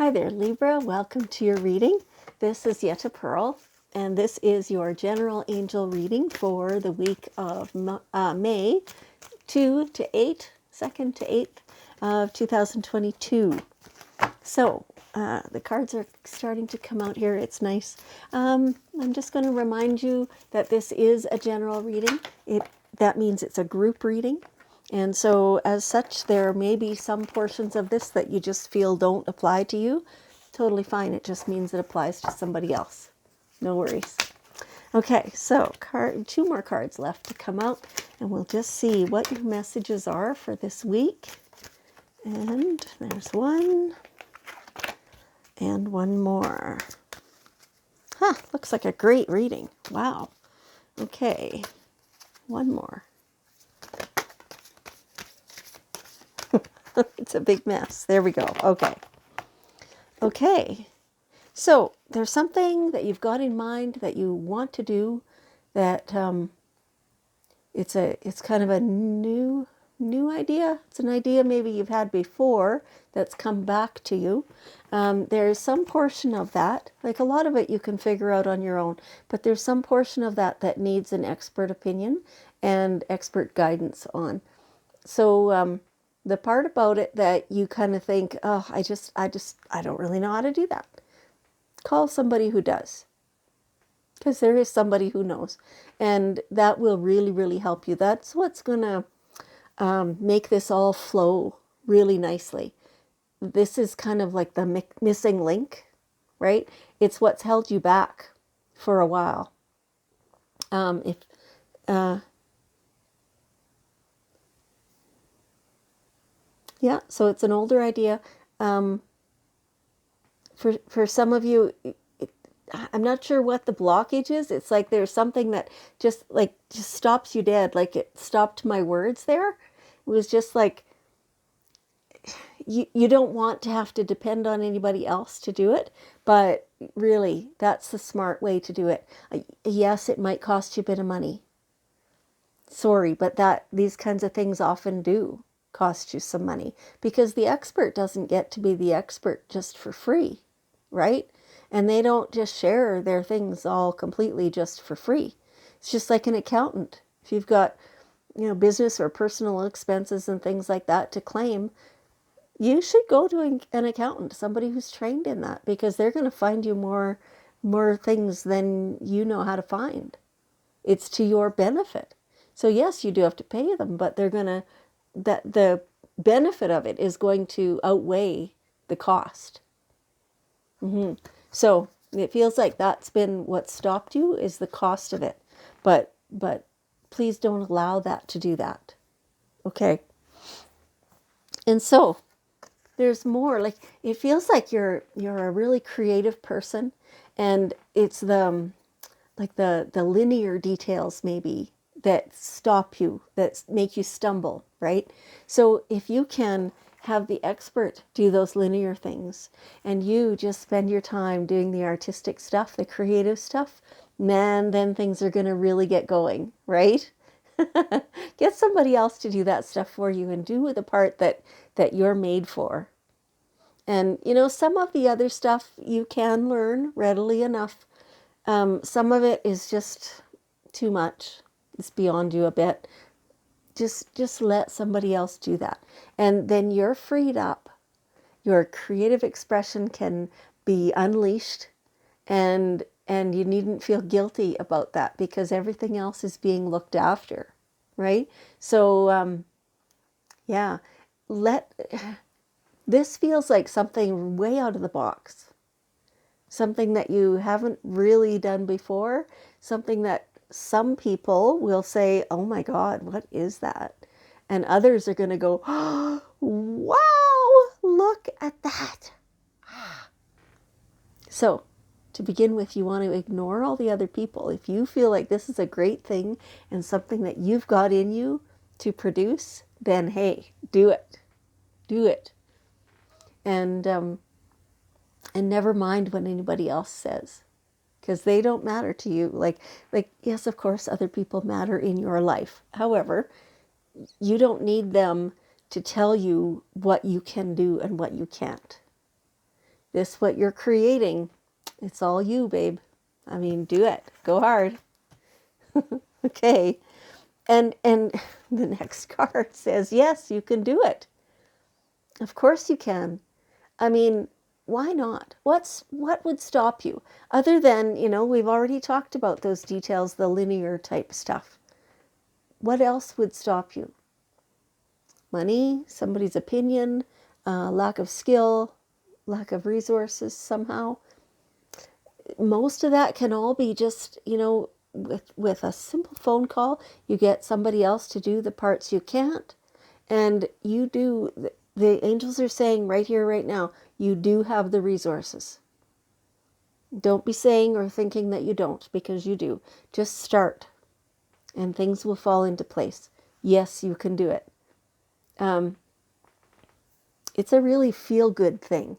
Hi there, Libra. Welcome to your reading. This is Yetta Pearl, and this is your general angel reading for the week of May 2 to 8, 2nd to 8th of 2022. So, the cards are starting to come out here. It's nice. I'm just going to remind you that this is a general reading. That means it's a group reading. And so, as such, there may be some portions of this that you just feel don't apply to you. Totally fine. It just means it applies to somebody else. No worries. Okay, so two more cards left to come out, and we'll just see what your messages are for this week. And there's one, and one more. Looks like a great reading. Wow. Okay, one more. It's a big mess. There we go. Okay. So there's something that you've got in mind that you want to do that it's kind of a new idea. It's an idea maybe you've had before that's come back to you. There's some portion of that, like a lot of it you can figure out on your own, but there's some portion of that that needs an expert opinion and expert guidance on. So the part about it that you kind of think, oh, I don't really know how to do that. Call somebody who does, because there is somebody who knows, and that will really, really help you. That's what's going to make this all flow really nicely. This is kind of like the missing link, right? It's what's held you back for a while. So it's an older idea. For some of you, I'm not sure what the blockage is. It's like there's something that just stops you dead. Like it stopped my words there. It was just like you don't want to have to depend on anybody else to do it, but really that's the smart way to do it. Yes, it might cost you a bit of money. Sorry, but these kinds of things often do cost you some money, because the expert doesn't get to be the expert just for free, right? And they don't just share their things all completely just for free. It's just like an accountant. If you've got, business or personal expenses and things like that to claim, you should go to an accountant, somebody who's trained in that, because they're going to find you more things than you know how to find. It's to your benefit. So yes, you do have to pay them, but the benefit of it is going to outweigh the cost. So it feels like that's been what stopped you, is the cost of it. But please don't allow that to do that. Okay. And so there's more. Like it feels like you're a really creative person, and it's the linear details maybe that stop you, that make you stumble, right? So if you can have the expert do those linear things, and you just spend your time doing the artistic stuff, the creative stuff, man, then things are going to really get going, right? Get somebody else to do that stuff for you, and do the part that you're made for. And, some of the other stuff you can learn readily enough. Some of it is just too much. It's beyond you a bit. Just let somebody else do that. And then you're freed up. Your creative expression can be unleashed, and you needn't feel guilty about that, because everything else is being looked after, right? So, this feels like something way out of the box. Something that you haven't really done before, something that some people will say, oh my God, what is that? And others are going to go, oh, wow, look at that. So to begin with, you want to ignore all the other people. If you feel like this is a great thing and something that you've got in you to produce, then hey, do it. Do it. And never mind what anybody else says, because they don't matter to you. Like yes, of course, other people matter in your life. However, you don't need them to tell you what you can do and what you can't. This, what you're creating, it's all you, babe. I mean, do it. Go hard. Okay. And the next card says, yes, you can do it. Of course you can. I mean, why not? What would stop you? Other than, we've already talked about those details, the linear type stuff. What else would stop you? Money, somebody's opinion, lack of skill, lack of resources somehow. Most of that can all be just, with a simple phone call, you get somebody else to do the parts you can't. And you do, the angels are saying right here, right now, you do have the resources. Don't be saying or thinking that you don't, because you do. Just start and things will fall into place. Yes, you can do it. It's a really feel-good thing,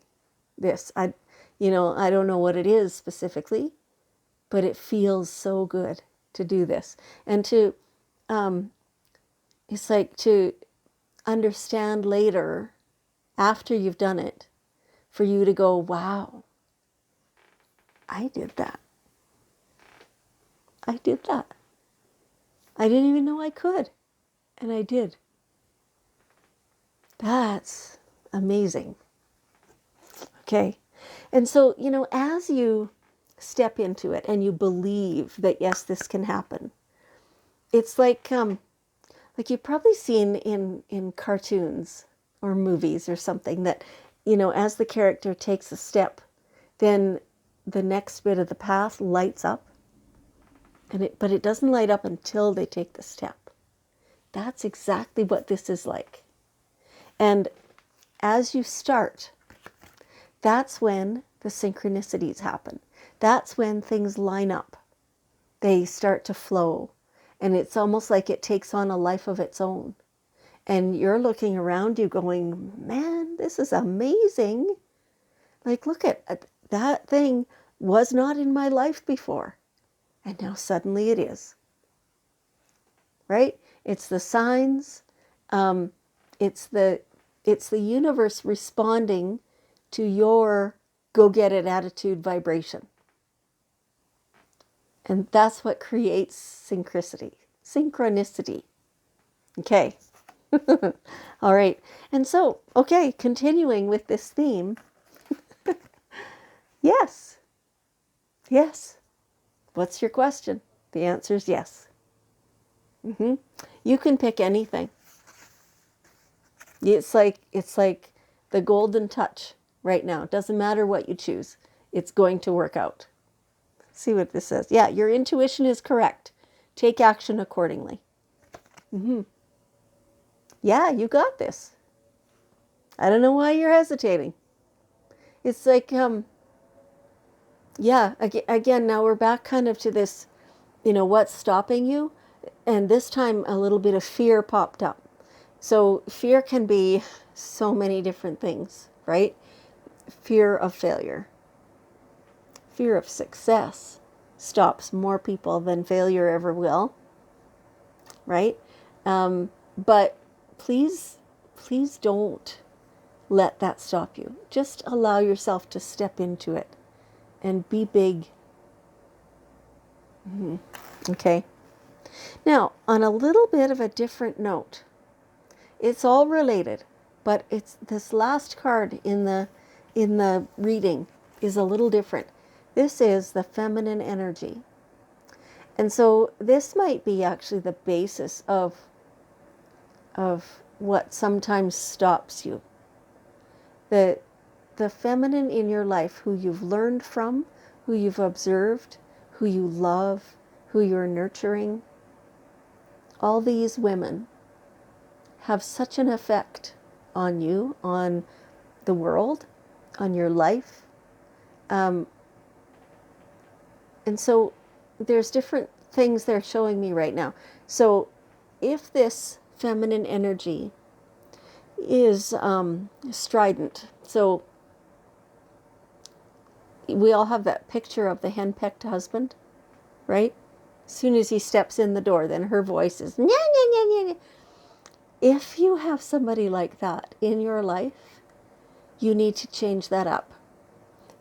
this. I don't know what it is specifically, but it feels so good to do this. And it's like to understand later, after you've done it, for you to go, wow, I did that. I did that. I didn't even know I could. And I did. That's amazing. Okay. And so, as you step into it and you believe that, yes, this can happen, it's like you've probably seen in cartoons or movies or something that, as the character takes a step, then the next bit of the path lights up. But it doesn't light up until they take the step. That's exactly what this is like. And as you start, that's when the synchronicities happen. That's when things line up. They start to flow. And it's almost like it takes on a life of its own. And you're looking around you going, man, this is amazing. Like, look at that thing was not in my life before. And now suddenly it is. Right? It's the signs. It's the universe responding to your go get it attitude vibration. And that's what creates synchronicity. Okay. All right. And so, okay, continuing with this theme. Yes. Yes. What's your question? The answer is yes. You can pick anything. It's like the golden touch right now. It doesn't matter what you choose. It's going to work out. See what this says. Yeah, your intuition is correct. Take action accordingly. Yeah, you got this. I don't know why you're hesitating. It's like, yeah, again, now we're back kind of to this, what's stopping you? And this time a little bit of fear popped up. So fear can be so many different things, right? Fear of failure. Fear of success stops more people than failure ever will, right? But please don't let that stop you. Just allow yourself to step into it and be big. Okay. Now, on a little bit of a different note, it's all related, but it's this last card in the reading is a little different. This is the feminine energy. And so this might be actually the basis of what sometimes stops you. The feminine in your life, who you've learned from, who you've observed, who you love, who you're nurturing. All these women have such an effect on you, on the world, on your life. And so there's different things they're showing me right now. So if this feminine energy is strident, so we all have that picture of the henpecked husband, right? As soon as he steps in the door, then her voice is, nya, nya, nya, nya. If you have somebody like that in your life, you need to change that up.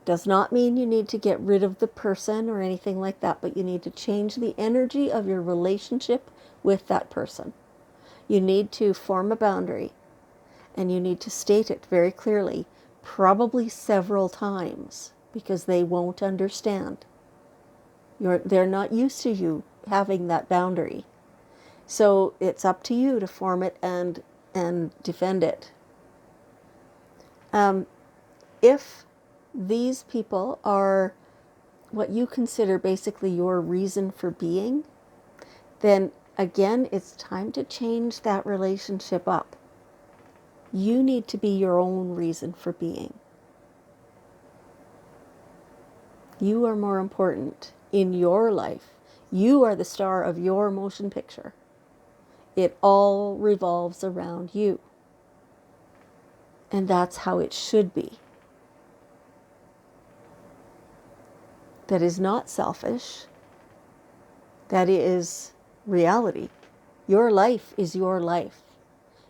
Does not mean you need to get rid of the person or anything like that, but you need to change the energy of your relationship with that person. You need to form a boundary, and you need to state it very clearly, probably several times, because they won't understand. They're not used to you having that boundary. So it's up to you to form it and defend it. If these people are what you consider basically your reason for being, then again, it's time to change that relationship up. You need to be your own reason for being. You are more important in your life. You are the star of your motion picture. It all revolves around you. And that's how it should be. That is not selfish. That is reality. Your life is your life.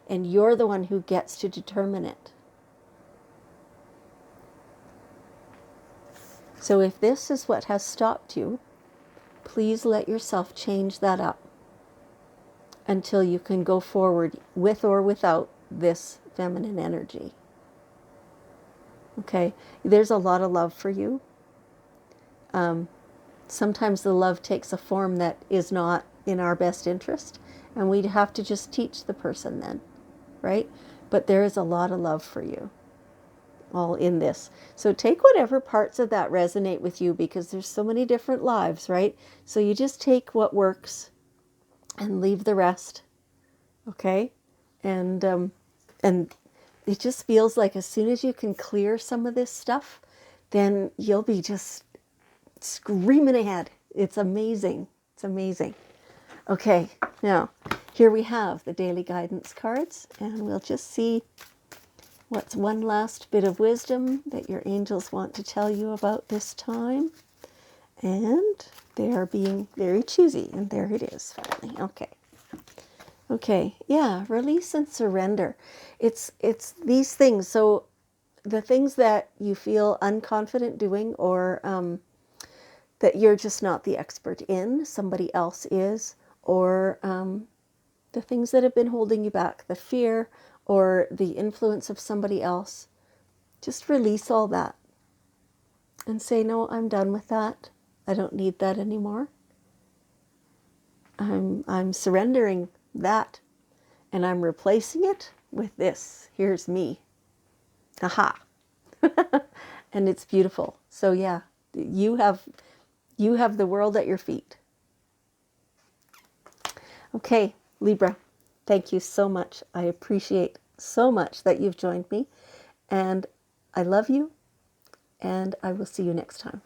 And you're the one who gets to determine it. So if this is what has stopped you, please let yourself change that up until you can go forward with or without this feminine energy. Okay, there's a lot of love for you. Sometimes the love takes a form that is not in our best interest, and we'd have to just teach the person then, right? But there is a lot of love for you all in this. So take whatever parts of that resonate with you, because there's so many different lives, right? So you just take what works and leave the rest, okay? And it just feels like as soon as you can clear some of this stuff, then you'll be just screaming ahead. It's amazing. It's amazing. Okay, now here we have the daily guidance cards, and we'll just see what's one last bit of wisdom that your angels want to tell you about this time. And they are being very choosy, and there it is finally. Okay, yeah, release and surrender. It's these things. So the things that you feel unconfident doing, or that you're just not the expert in, somebody else is, or the things that have been holding you back, the fear or the influence of somebody else, just release all that and say, no, I'm done with that. I don't need that anymore. I'm surrendering that, and I'm replacing it with this. Here's me. Aha. And it's beautiful. So yeah, you have the world at your feet. Okay, Libra, thank you so much. I appreciate so much that you've joined me, and I love you, and I will see you next time.